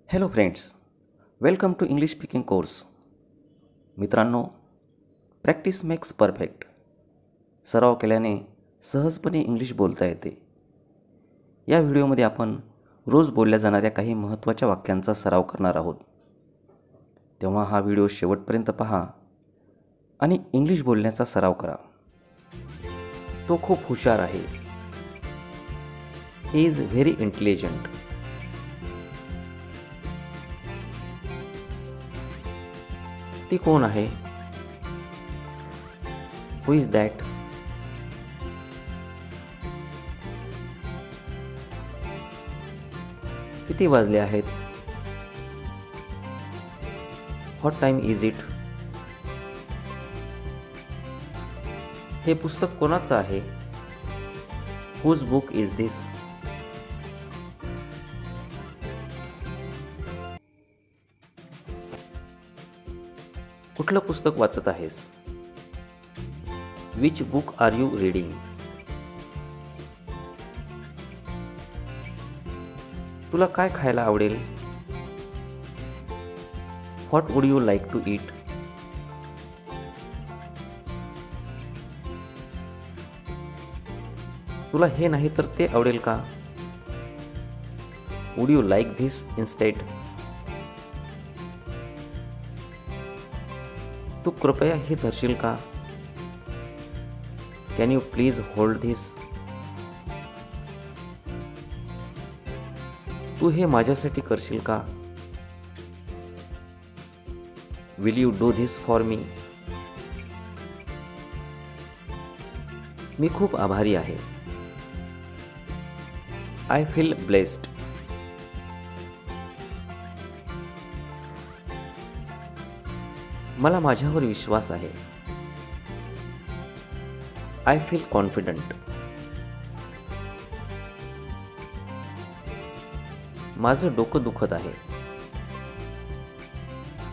Hello friends, welcome to English speaking course. मित्रांनो, practice makes perfect. सराव केल्याने सहजपणे इंग्लिश बोलता येते. या व्हिडिओमध्ये आपण रोज बोलल्या जाणाऱ्या काही महत्त्वाच्या वाक्यांचा सराव करणार आहोत. तेव्हा हा व्हिडिओ शेवटपर्यंत पहा आणि इंग्लिश बोलण्याचा सराव करा. तो खूप हुशार आहे. He is very intelligent. ती कोण आहे? Who is that? किती वाजले आहेत? What time is it? हे पुस्तक कोणाचं आहे? Whose book is this? कुठलं पुस्तक वाचत आहेस? Which book are you reading? तुला काय खायला आवडेल? What would you like to eat? तुला हे नाही तर ते आवडेल का? Would you like this instead? तू कृपया हे धरशील का? Can you please hold this? तू हे माझ्यासाठी करशील का? Will you do this for me? मी खूप आभारी आहे. I feel blessed. मला माझ्यावर विश्वास आहे. I feel confident. माझं डोकं दुखत आहे.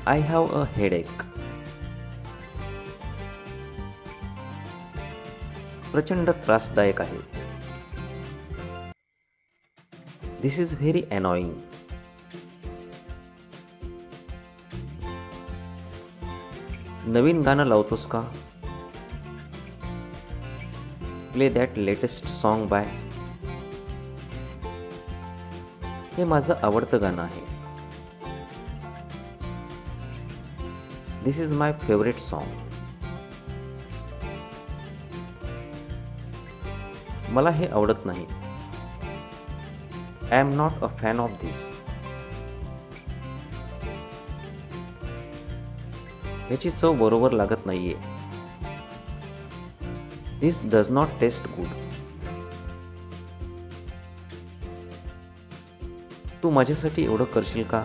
I have a headache. प्रचंड त्रासदायक आहे. This is very annoying. नवीन गाणं लावतोस का? Play that latest song by. हे माझं आवडतं गाणं आहे. This is my favourite song. मला हे आवडत नाही. I am not a fan of this. याची चव बरोबर लागत नाहीये. This does not taste good. तू माझ्यासाठी एवढं करशील का?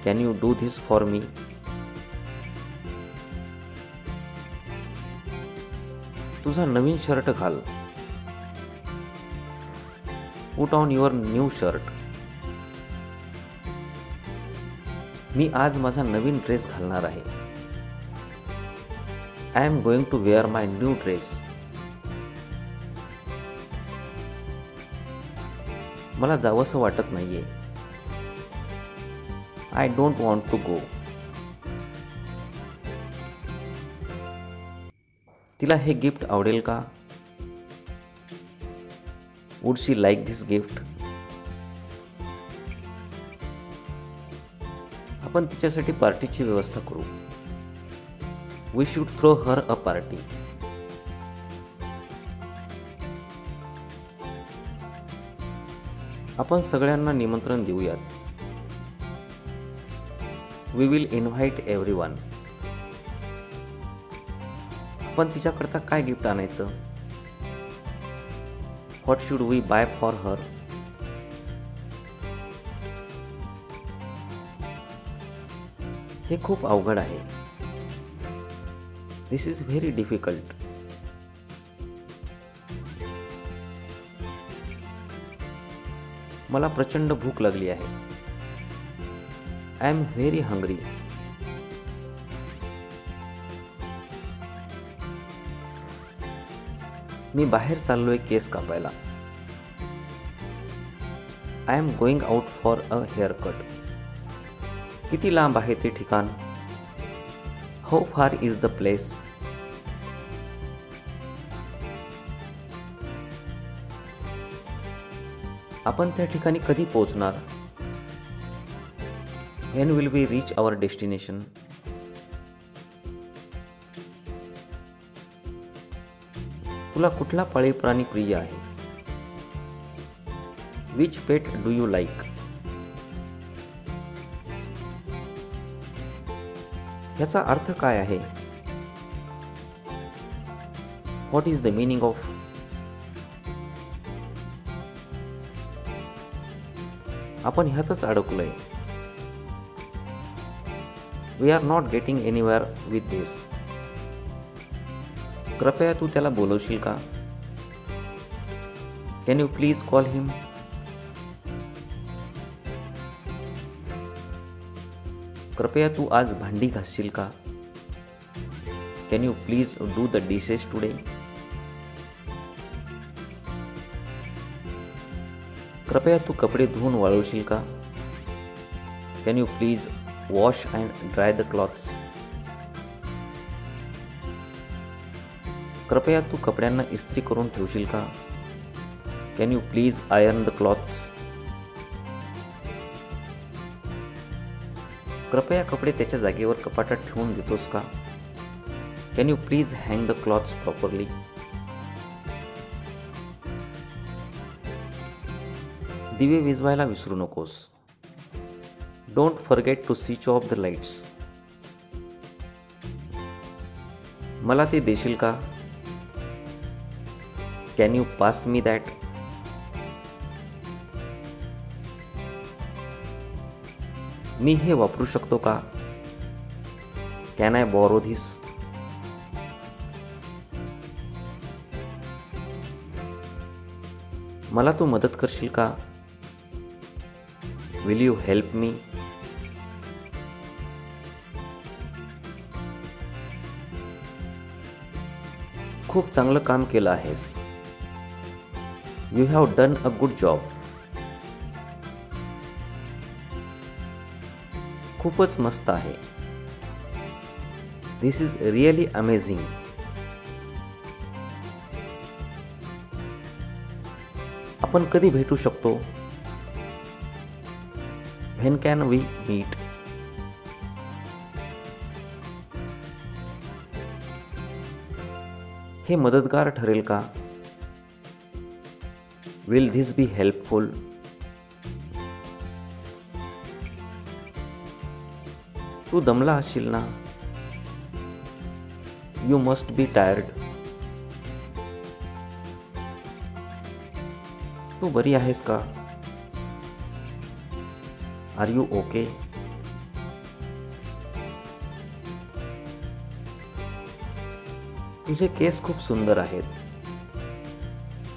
Can you do this for me? तुझा नवीन शर्ट घाल. Put on your new shirt. मी आज माझा नवीन ड्रेस घालणार आहे. I am going to wear my new dress. मला जावंसं वाटत नाहीये. I don't want to go. तिला हे गिफ्ट आवडेल का? Would she like this gift? आपण तिच्यासाठी पार्टीची व्यवस्था करू. We should throw her a party. आपण सगळ्यांना निमंत्रण देऊयात. We will invite everyone. आपण तिच्याकरता काय गिफ्ट आणायचं? What should we buy for her? हे खूप अवघड आहे. This is very difficult. मला प्रचंड भूक लागली आहे. I am very hungry. मी बाहेर चाललोय केस कापायला. I am going out for a haircut. किती लांब आहे ते ठिकाण? How far is the place? आपण त्या ठिकाणी कधी पोहोचणार? When will we reach our destination? तुला कुठला पाळीव प्राणी प्रिय आहे? Which pet do you like? ह्याचा अर्थ काय आहे? What is the meaning of? आपण ह्यातच अडकलोय. We are not getting anywhere with this. कृपया तू त्याला बोलवशील का? Can you please call him? कृपया तू आज भांडी घासशील का? Can you please do the dishes today? कृपया तू कपडे धुवून वाळवशील का? Can you please wash and dry the clothes? कृपया तू कपड्यांना इस्त्री करून ठेवशील का? Can you please iron the clothes? कृपया कपडे त्याच्या जागेवर कपाटात ठेवून देतोस का? Can you please hang the clothes properly? दिवे विझवायला विसरू नकोस. Don't forget to switch off the lights. मला ते देशील का? Can you pass me that? मी हे वापरू शकतो का? Can I borrow this? मला तू मदत करशील का? Will you help me? खूप चांगलं काम केलं आहेस. You have done a good job. खूपच मस्त आहे. This is really amazing. आपण कधी भेटू शकतो? When can we meet? हे मदतगार ठरेल का? Will this be helpful? तू दमला असशील ना? You must be tired. तू बरी आहेस का? Are you okay? तुझे केस खूप सुंदर आहेत.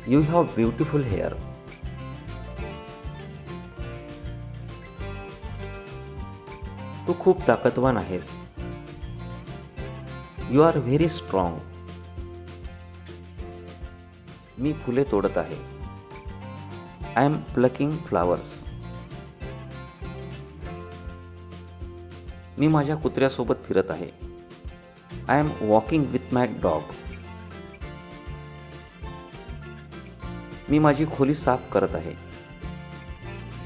You have beautiful hair. तू खूप ताकदवान आहेस. You are very strong. मी फुले तोडत आहे. I am plucking flowers. मी माझ्या कुत्र्यासोबत फिरत आहे. I am walking with my dog. मी माझी खोली साफ करत आहे.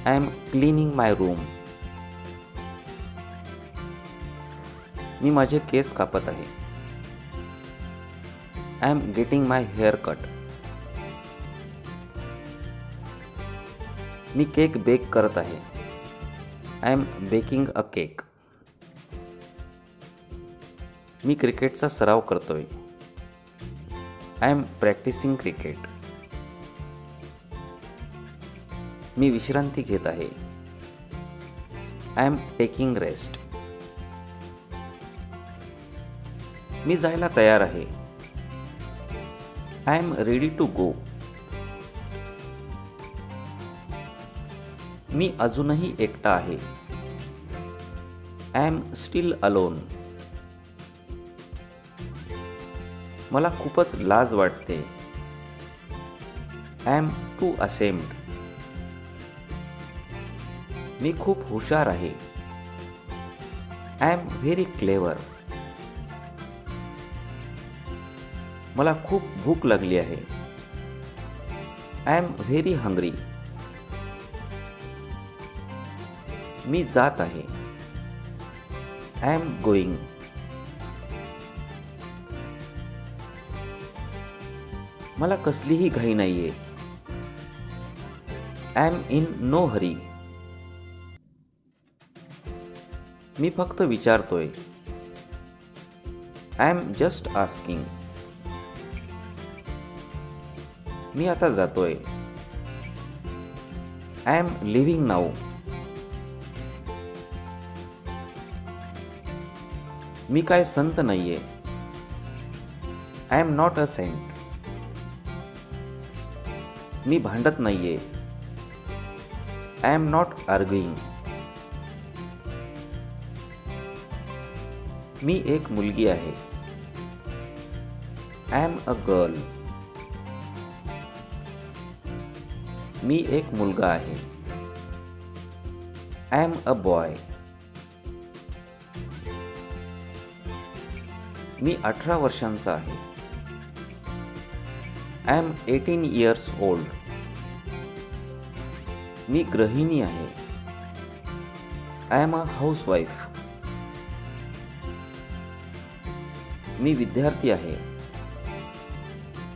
I am cleaning my room. मी माझे केस कापत आहे. I am getting my hair cut. मी केक बेक करत आहे. I am baking a cake. मी क्रिकेटचा सराव करतोय. I am practising cricket. मी विश्रांती घेत आहे. I am taking rest. मी जायला तयार आहे. I am ready to go. मी अजूनही एकटा आहे. I am still alone. मला खूपच लाज वाटते. I am too ashamed. मी खूप हुशार आहे. I am very clever. मला खूप भूक लागली आहे. I am very hungry. मी जात आहे. I am going. मला कसलीही घाई नाहीये. I am in no hurry. मी फक्त विचारतोय. I am just asking. मी आता जातोय. I am leaving now. मी काय संत नाहीये. I am not a saint. मी भांडत नाहीये. I am not arguing. मी एक मुलगी आहे. I am a girl. मी एक मुलगा आहे. I am a boy. मी 18 वर्षांचा आहे. I am 18 years old. मी गृहिणी आहे. I am a housewife. मी विद्यार्थी आहे.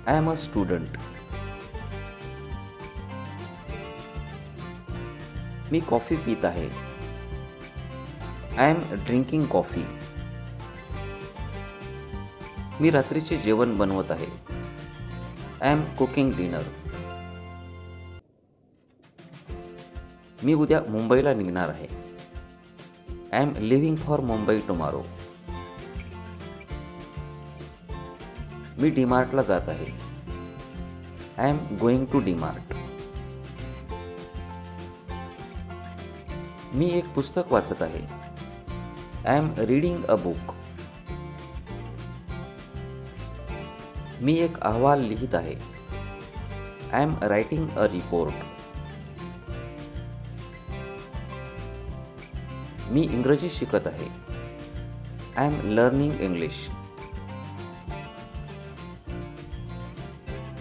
I am a student. मी कॉफी पीत आहे. I am drinking coffee. मी रात्रीचे जेवण बनवत आहे. I am cooking dinner. मी उद्या मुंबईला निघणार आहे. I am leaving for Mumbai tomorrow. मी डीमार्टला जात आहे. I am going to DMart. मी एक पुस्तक वाचत आहे. I am reading a book. मी एक अहवाल लिहित आहे. I am writing a report. मी इंग्रजी शिकत आहे. I am learning English.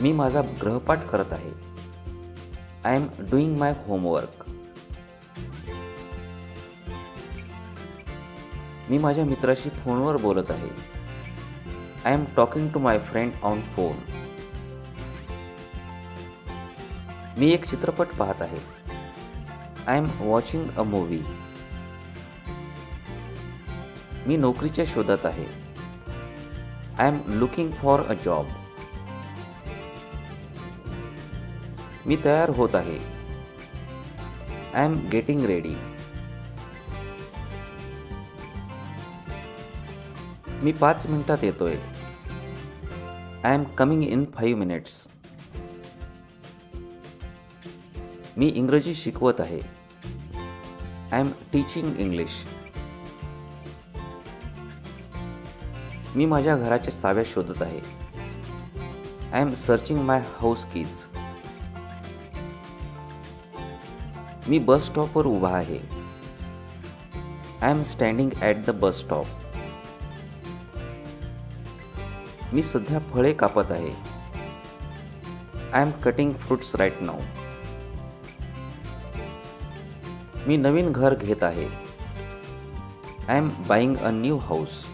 मी माझा गृहपाठ करत आहे. I am doing my homework. मी माझ्या मित्राशी फोनवर बोलत आहे. I am talking to my friend on phone. मी एक चित्रपट पाहत आहे. I am watching a movie. मी नोकरीच्या शोधात आहे. I am looking for a job. मी तयार होत आहे. I am getting ready. मी 5 मिनिटात येतोय. I am coming in 5 minutes. मी इंग्रजी शिकवत आहे. I am teaching English. मी माझ्या घराच्या चाव्या शोधत आहे. I am searching my house keys. मी बस स्टॉपवर उभा आहे. I am standing at the bus stop. मी सध्या फळे कापत आहे. I am cutting fruits right now. मी नवीन घर घेत आहे. I am buying a new house.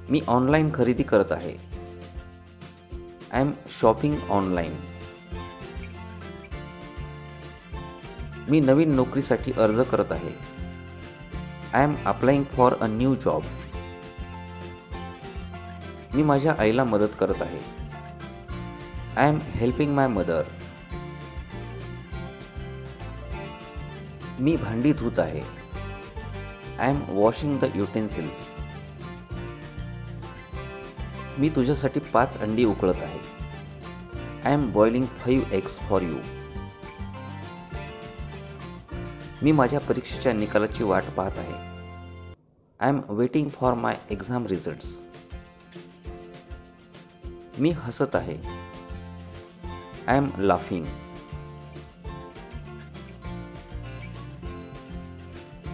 मी ऑनलाईन खरेदी करत आहे. I am shopping online. मी नवीन नोकरीसाठी अर्ज करत आहे. I am applying for a new job. मी माझ्या आईला मदत करत आहे. I am helping my mother. मी भांडी धुत आहे. I am washing the utensils. मी तुझ्यासाठी 5 अंडी उकळत आहे. I am boiling 5 eggs for you. मी माझ्या परीक्षेच्या निकालाची वाट पाहत आहे. I am waiting for my exam results. मी हसत आहे. I am laughing.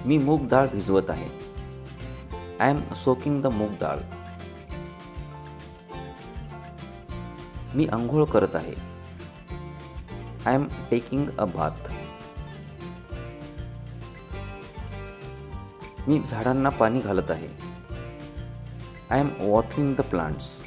मी मूग डाळ भिजवत आहे. आय एम सोकिंग द मूग डाळ. मी अंघोळ करत आहे. I am taking a bath. मी झाडांना पाणी घालत आहे. I am watering the plants.